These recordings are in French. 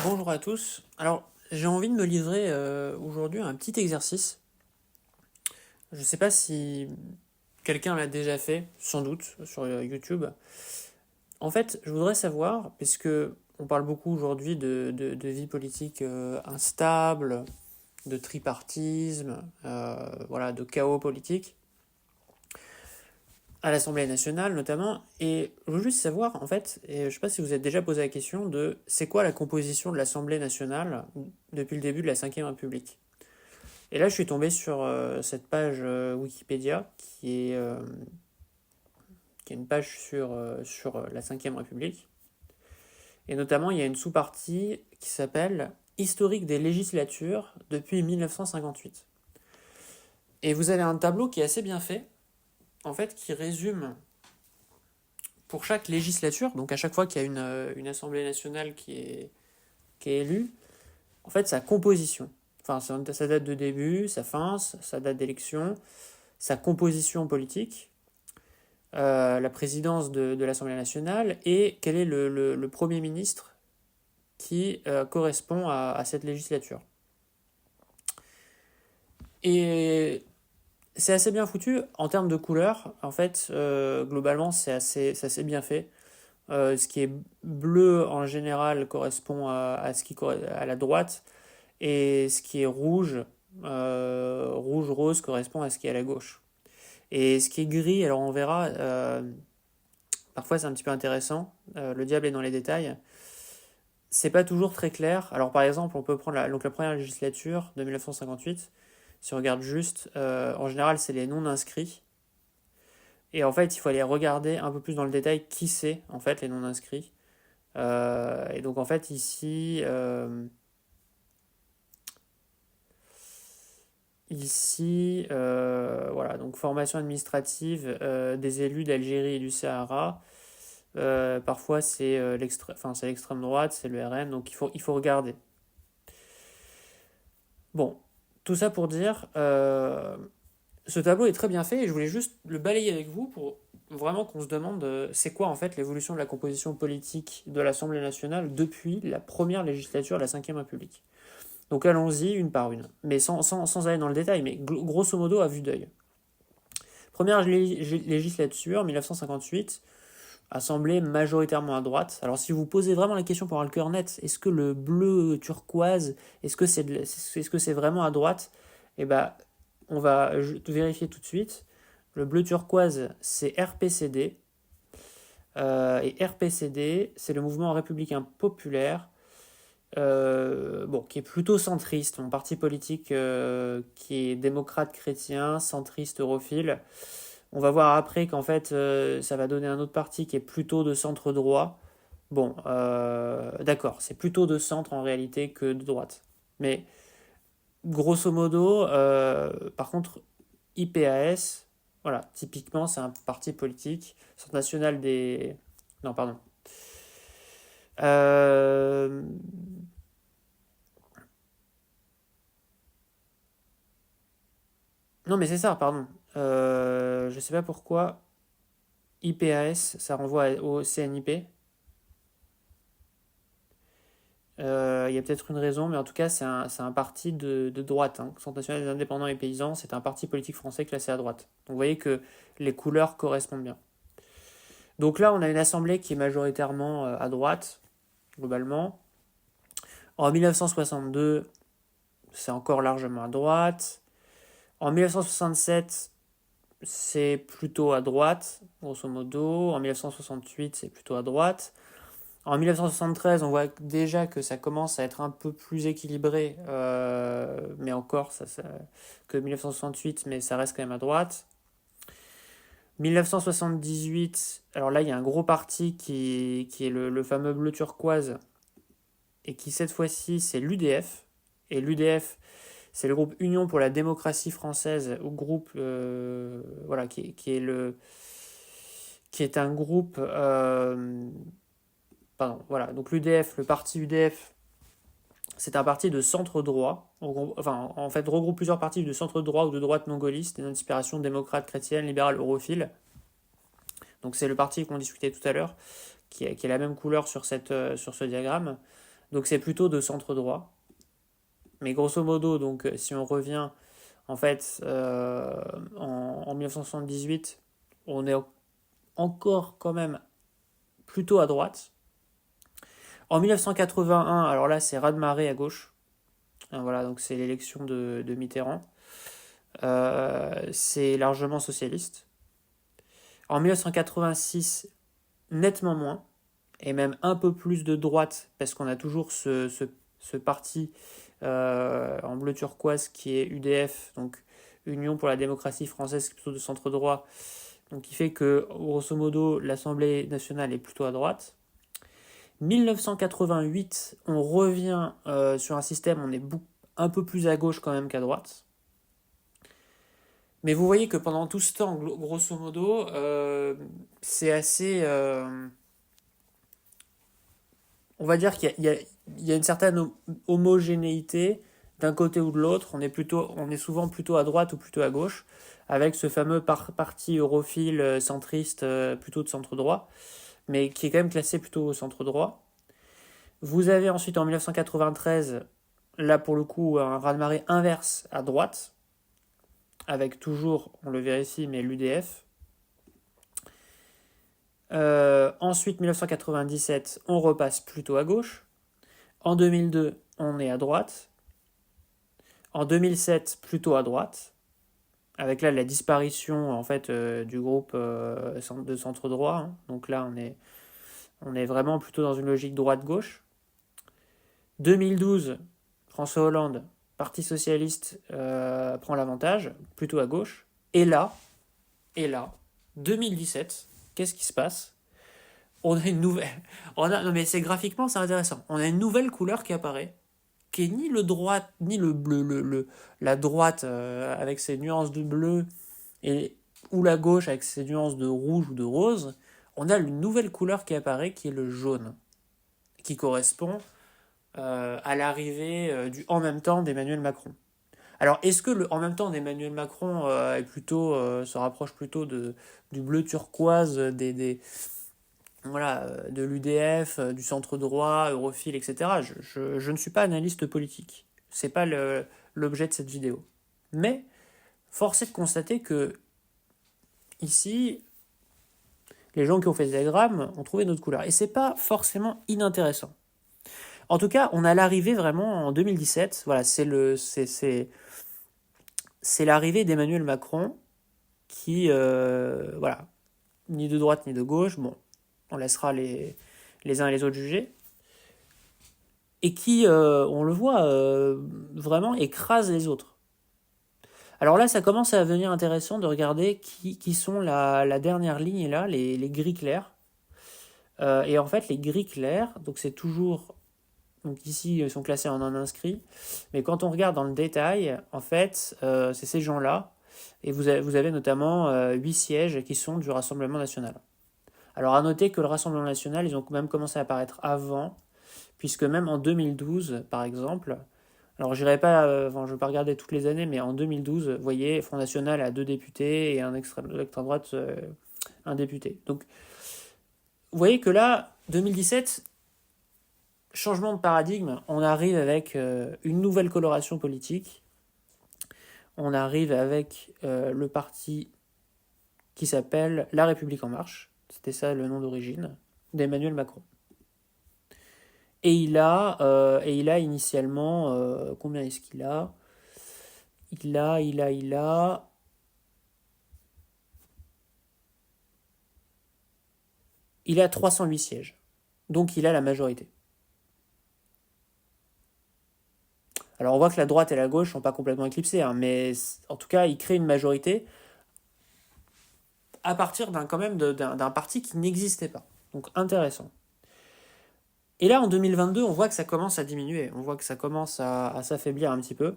Bonjour à tous. Alors, j'ai envie de me livrer aujourd'hui à un petit exercice. Je ne sais pas si quelqu'un l'a déjà fait, sans doute, sur YouTube. En fait, je voudrais savoir, puisque on parle beaucoup aujourd'hui de vie politique instable, de tripartisme, voilà, de chaos politique, à l'Assemblée nationale notamment, et je veux juste savoir, en fait, et je ne sais pas si vous êtes déjà posé la question de c'est quoi la composition de l'Assemblée nationale depuis le début de la Ve République. Et là, je suis tombé sur cette page Wikipédia qui est une page sur la Ve République. Et notamment, il y a une sous-partie qui s'appelle Historique des législatures depuis 1958. Et vous avez un tableau qui est assez bien fait, en fait, qui résume pour chaque législature, donc à chaque fois qu'il y a une Assemblée nationale qui est élue, en fait, sa composition. Enfin, sa date de début, sa fin, sa date d'élection, sa composition politique, la présidence de l'Assemblée nationale et quel est le Premier ministre qui correspond à cette législature. Et c'est assez bien foutu en termes de couleurs. En fait, globalement, c'est assez bien fait. Ce qui est bleu en général correspond à à la droite et ce qui est rouge, rouge-rose correspond à ce qui est à la gauche. Et ce qui est gris, alors on verra, parfois c'est un petit peu intéressant, le diable est dans les détails. C'est pas toujours très clair. Alors par exemple, on peut prendre donc la première législature de 1958. Si on regarde juste, en général c'est les non-inscrits. Et en fait, il faut aller regarder un peu plus dans le détail qui c'est en fait les non-inscrits. Et donc en fait ici, voilà, donc formation administrative des élus d'Algérie et du Sahara. Parfois c'est l'extrême droite, c'est le RN, donc il faut regarder. Bon, tout ça pour dire, ce tableau est très bien fait et je voulais juste le balayer avec vous pour vraiment qu'on se demande c'est quoi en fait l'évolution de la composition politique de l'Assemblée nationale depuis la première législature de la Ve République. Donc allons-y une par une, mais sans aller dans le détail, mais grosso modo à vue d'œil. Première législature, 1958, assemblée majoritairement à droite. Alors si vous posez vraiment la question pour avoir le cœur net, est-ce que le bleu turquoise, est-ce que c'est vraiment à droite? Eh ben, on va vérifier tout de suite. Le bleu turquoise, c'est RPCD. Et RPCD, c'est le mouvement républicain populaire, bon, qui est plutôt centriste, mon parti politique qui est démocrate chrétien, centriste europhile. On va voir après qu'en fait, ça va donner un autre parti qui est plutôt de centre droit. Bon, d'accord, c'est plutôt de centre en réalité que de droite. Mais grosso modo, par contre, IPAS, voilà, typiquement, c'est un parti politique, Centre national des. Non, pardon. Euh, Non, mais c'est ça, pardon. Je sais pas pourquoi IPAS, ça renvoie au CNIP. Il y a peut-être une raison, mais en tout cas, c'est un parti de droite, hein. Centre national des indépendants et paysans, c'est un parti politique français classé à droite. Donc vous voyez que les couleurs correspondent bien. Donc là, on a une assemblée qui est majoritairement à droite, globalement. En 1962, c'est encore largement à droite. En 1967, c'est plutôt à droite, grosso modo. En 1968, c'est plutôt à droite. En 1973, on voit déjà que ça commence à être un peu plus équilibré, mais encore que 1968, mais ça reste quand même à droite. 1978, alors là, il y a un gros parti qui est le fameux bleu turquoise, et qui cette fois-ci, c'est l'UDF. Et l'UDF, c'est le groupe Union pour la démocratie française, ou groupe, voilà, qui est un groupe, pardon, voilà, donc l'UDF, le parti UDF, c'est un parti de centre droit, enfin en fait regroupe plusieurs partis de centre droit ou de droite non gaulliste, d'inspiration démocrate, chrétienne, libérale, europhile. Donc c'est le parti qu'on discutait tout à l'heure, qui a la même couleur sur ce diagramme. Donc c'est plutôt de centre droit. Mais grosso modo, donc si on revient en fait en 1978, on est encore quand même plutôt à droite. En 1981, alors là c'est raz-de-marée à gauche. Voilà, donc c'est l'élection de Mitterrand. C'est largement socialiste. En 1986, nettement moins, et même un peu plus de droite, parce qu'on a toujours ce parti en bleu turquoise qui est UDF, donc Union pour la démocratie française, qui est plutôt de centre droit, donc qui fait que, grosso modo, l'Assemblée nationale est plutôt à droite. 1988, on revient sur un système, on est un peu plus à gauche quand même qu'à droite. Mais vous voyez que pendant tout ce temps, grosso modo, c'est assez... on va dire qu'il y a une certaine homogénéité d'un côté ou de l'autre. On est souvent plutôt à droite ou plutôt à gauche, avec ce fameux parti europhile centriste plutôt de centre droit, mais qui est quand même classé plutôt au centre droit. Vous avez ensuite en 1993, là pour le coup, un raz-de-marée inverse à droite, avec toujours, on le vérifie, mais l'UDF. Ensuite, 1997, on repasse plutôt à gauche. En 2002, on est à droite. En 2007, plutôt à droite. Avec là la disparition en fait du groupe de centre droit. Hein. Donc là, on est vraiment plutôt dans une logique droite-gauche. 2012, François Hollande, Parti socialiste prend l'avantage, plutôt à gauche. Et là, 2017, qu'est-ce qui se passe? On a une nouvelle. Non mais c'est graphiquement c'est intéressant. On a une nouvelle couleur qui apparaît, qui est ni le droit ni le bleu, la droite avec ses nuances de bleu ou la gauche avec ses nuances de rouge ou de rose. On a une nouvelle couleur qui apparaît, qui est le jaune, qui correspond à l'arrivée du en même temps d'Emmanuel Macron. Alors, est-ce que le en même temps d'Emmanuel Macron se rapproche plutôt du bleu turquoise de l'UDF, du centre droit, europhile, etc. Je ne suis pas analyste politique. C'est pas l'objet de cette vidéo. Mais, force est de constater que, ici, les gens qui ont fait ce diagramme ont trouvé notre couleur. Et c'est pas forcément inintéressant. En tout cas, on a l'arrivée vraiment en 2017. Voilà, c'est l'arrivée d'Emmanuel Macron qui, voilà, ni de droite ni de gauche, bon, on laissera les uns et les autres juger, et qui, on le voit, vraiment écrase les autres. Alors là, ça commence à devenir intéressant de regarder qui sont la dernière ligne là, les gris clairs. Et en fait, les gris clairs, donc c'est toujours... Donc ici, ils sont classés en non inscrits. Mais quand on regarde dans le détail, en fait, c'est ces gens-là. Et vous avez notamment 8 sièges qui sont du Rassemblement national. Alors à noter que le Rassemblement national, ils ont quand même commencé à apparaître avant, puisque même en 2012, par exemple, alors je ne vais pas regarder toutes les années, mais en 2012, vous voyez, Front National a 2 députés et l'extrême droite, un député. Donc, vous voyez que là, 2017, changement de paradigme, on arrive avec une nouvelle coloration politique. On arrive avec le parti qui s'appelle La République En Marche. C'était ça le nom d'origine d'Emmanuel Macron. Et il a initialement... combien est-ce qu'il a ? Il a 308 sièges. Donc il a la majorité. Alors on voit que la droite et la gauche ne sont pas complètement éclipsées, hein, mais en tout cas, il crée une majorité à partir d'un parti qui n'existait pas. Donc intéressant. Et là, en 2022, on voit que ça commence à diminuer, on voit que ça commence à s'affaiblir un petit peu.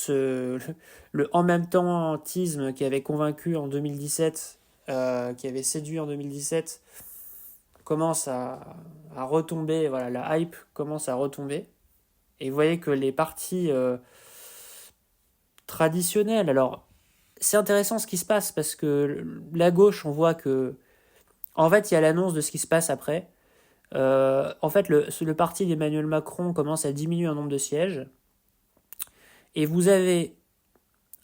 Le en même temps-tisme qui avait convaincu en 2017, qui avait séduit en 2017, commence à retomber, voilà, la hype commence à retomber. Et vous voyez que les partis traditionnels, alors c'est intéressant ce qui se passe parce que la gauche, on voit que, en fait, il y a l'annonce de ce qui se passe après. En fait, le parti d'Emmanuel Macron commence à diminuer en nombre de sièges. Et vous avez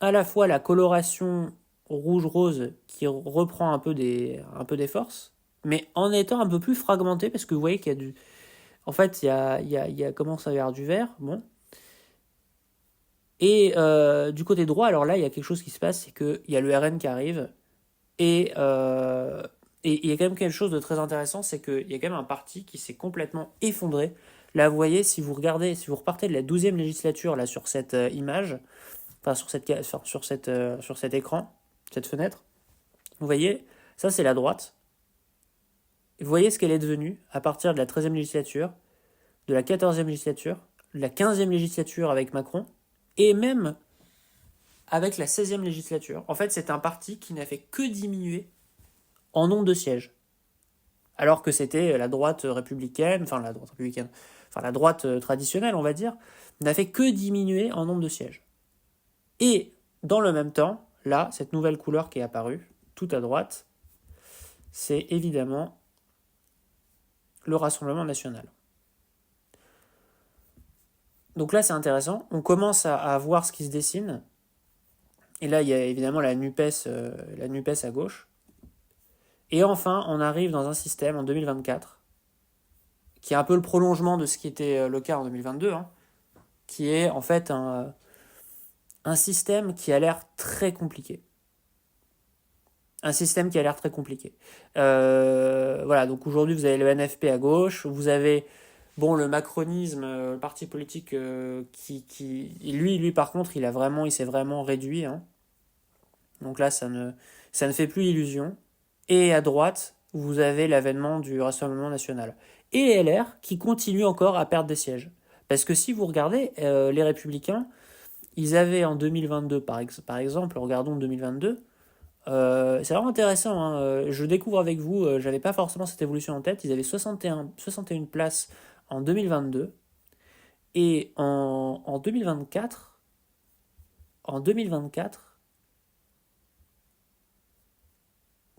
à la fois la coloration rouge-rose qui reprend un peu des forces, mais en étant un peu plus fragmenté, parce que vous voyez qu'il y a du... En fait, commence à y avoir du vert, bon. Et du côté droit, alors là, il y a quelque chose qui se passe, c'est qu'il y a le RN qui arrive, et il y a quand même quelque chose de très intéressant, c'est qu'il y a quand même un parti qui s'est complètement effondré. Là, vous voyez, si vous regardez, si vous repartez de la 12e législature, là, sur cette image, enfin, sur cet écran, cette fenêtre, vous voyez, ça, c'est la droite. Vous voyez ce qu'elle est devenue à partir de la 13e législature, de la 14e législature, de la 15e législature avec Macron, et même avec la 16e législature. En fait, c'est un parti qui n'a fait que diminuer en nombre de sièges. Alors que c'était la droite républicaine, enfin la droite traditionnelle, on va dire, n'a fait que diminuer en nombre de sièges. Et dans le même temps, là, cette nouvelle couleur qui est apparue, tout à droite, c'est évidemment le Rassemblement national. Donc là, c'est intéressant. On commence à voir ce qui se dessine. Et là, il y a évidemment la NUPES à gauche. Et enfin, on arrive dans un système en 2024, qui est un peu le prolongement de ce qui était le cas en 2022, hein, qui est en fait un système qui a l'air très compliqué. Un système qui a l'air très compliqué. Voilà, donc aujourd'hui, vous avez le NFP à gauche, vous avez le macronisme, le parti politique qui lui par contre, il s'est vraiment réduit, hein. Donc là, ça ne fait plus illusion. Et à droite, vous avez l'avènement du Rassemblement national. Et LR qui continue encore à perdre des sièges. Parce que si vous regardez, les Républicains, ils avaient en 2022, par exemple, regardons 2022, c'est vraiment intéressant, hein. Je découvre avec vous, j'avais pas forcément cette évolution en tête, ils avaient 61 places en 2022, et en 2024,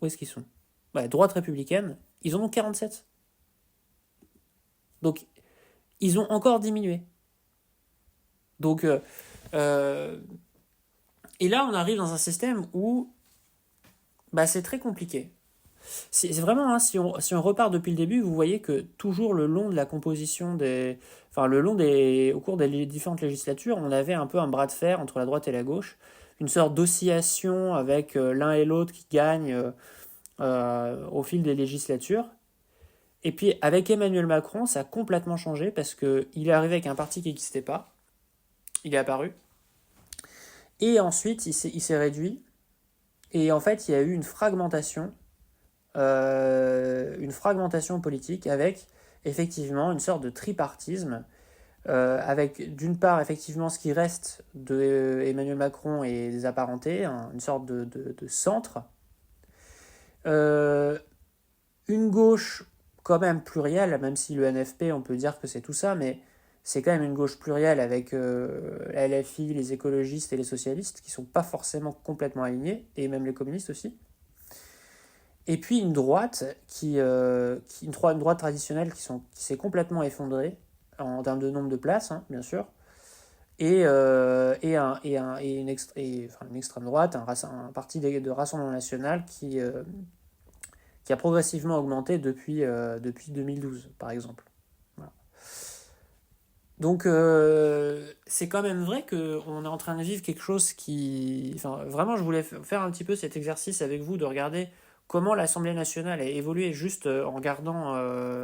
où est-ce qu'ils sont? Ouais, droite républicaine, ils en ont 47. Donc, ils ont encore diminué. Donc, et là, on arrive dans un système où c'est très compliqué. C'est vraiment, hein, si on repart depuis le début, vous voyez que toujours le long de la composition au cours des différentes législatures, on avait un peu un bras de fer entre la droite et la gauche, une sorte d'oscillation avec l'un et l'autre qui gagnent au fil des législatures. Et puis avec Emmanuel Macron, ça a complètement changé parce qu'il est arrivé avec un parti qui n'existait pas, il est apparu, et ensuite il s'est réduit, et en fait il y a eu une fragmentation politique avec effectivement une sorte de tripartisme, avec d'une part effectivement ce qui reste de Emmanuel Macron et des apparentés, une sorte de centre, une gauche quand même plurielle, même si le NFP on peut dire que c'est tout ça, mais c'est quand même une gauche plurielle avec la LFI, les écologistes et les socialistes qui sont pas forcément complètement alignés, et même les communistes aussi. Et puis une droite une droite traditionnelle qui s'est complètement effondrée en termes de nombre de places, hein, bien sûr, et une extrême droite, un parti de Rassemblement national qui a progressivement augmenté depuis 2012, par exemple. Voilà. Donc c'est quand même vrai qu'on est en train de vivre quelque chose qui... Enfin, vraiment, je voulais faire un petit peu cet exercice avec vous, de regarder comment l'Assemblée nationale a évolué juste en regardant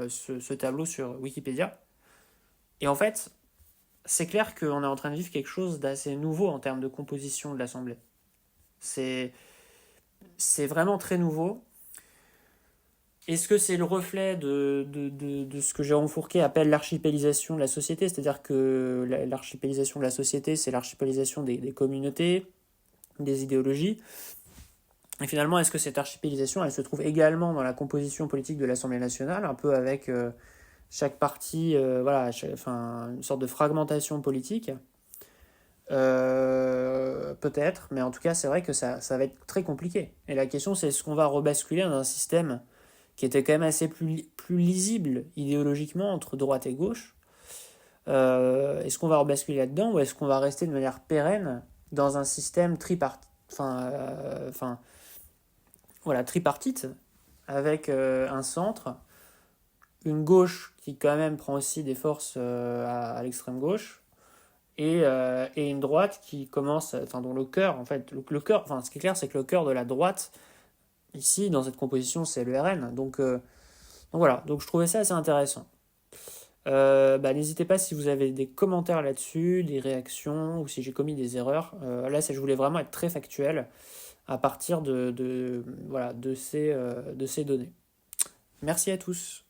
ce tableau sur Wikipédia. Et en fait, c'est clair qu'on est en train de vivre quelque chose d'assez nouveau en termes de composition de l'Assemblée. C'est vraiment très nouveau. Est-ce que c'est le reflet de ce que Jérôme Fourquet appelle l'archipélisation de la société? C'est-à-dire que l'archipélisation de la société, c'est l'archipélisation des communautés, des idéologies. Et finalement, est-ce que cette archipélisation, elle se trouve également dans la composition politique de l'Assemblée nationale, un peu avec chaque parti, une sorte de fragmentation politique? Peut-être, mais en tout cas, c'est vrai que ça va être très compliqué. Et la question, c'est est-ce qu'on va rebasculer dans un système qui était quand même assez plus lisible idéologiquement entre droite et gauche. Est-ce qu'on va rebasculer là-dedans ou est-ce qu'on va rester de manière pérenne dans un système tripartite, tripartite avec un centre, une gauche qui quand même prend aussi des forces à l'extrême gauche et une droite qui commence, dont le cœur, en fait, le cœur, ce qui est clair, c'est que le cœur de la droite ici dans cette composition c'est le RN, donc voilà, donc je trouvais ça assez intéressant. N'hésitez pas si vous avez des commentaires là-dessus, des réactions, ou si j'ai commis des erreurs. Là, je voulais vraiment être très factuel à partir de ces données. Merci à tous.